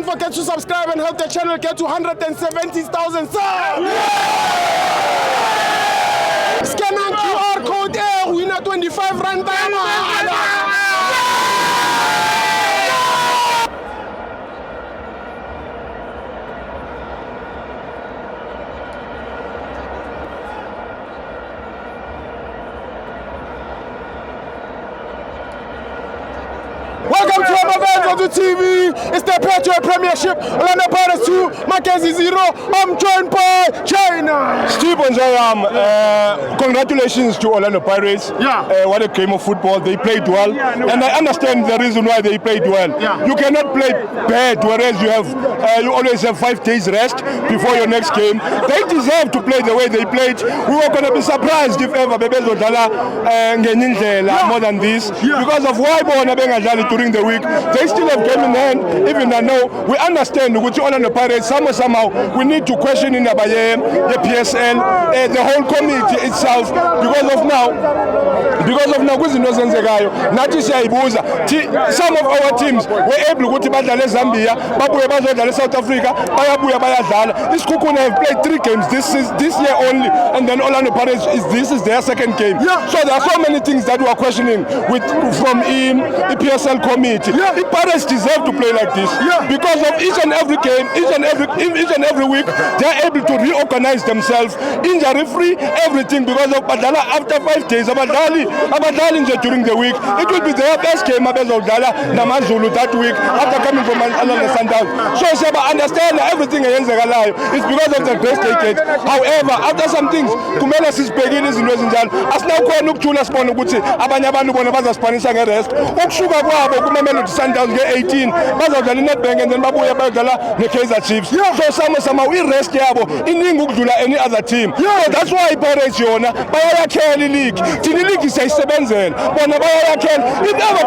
don't forget to subscribe and help the channel get to 170,000 subs. Scan on QR code there, winner 25 rand. Welcome to Amavenzo TV. It's the Petro Premiership. Orlando Pirates 2, Mackenzie 0. I'm joined by China. Steve Onzayam, congratulations to Orlando Pirates. What a game of football. They played well. And I understand the reason why they played well. You cannot play bad, whereas you always have 5 days rest before your next game. They deserve to play the way they played. We were going to be surprised if ever Bebezodala more than this. Because of why Bonabeng during the week. They still have game in hand, even though we understand which Orlando Pirates somehow we need to question in the PSL, the whole committee itself, because of now some of our teams were able to battle Zambia, Babuya South Africa, this Kukuna have played 3 games this year only, and then Orlando Pirates this is their 2nd game. So there are so many things that we are questioning from the PSL committee. The Pirates deserve to play like this because of each and every game, each and every week they are able to reorganize themselves, injury free, everything, because of Badala after 5 days. Abadali during the week, it will be their best game Abezodala Namazulu that week after coming from Alana Sundown. So Seba understand that everything is because of the grace they get. However, after some things, Kumela sis begins in Rosenjal, as now Kwanukula Spon Uguti, Abanyabandu Bonabaza Spanish and rest, Oksuga Kumela Sundown get 18, Bazodali Net Bank, and then Babuya Bagala, the Kaiser Chiefs. So somehow we rest Yabo in Ningula any other team. So that's why Pirates Yona, Baya Kelly League, Tini League is a 7-0. Bonabaya Ken, it never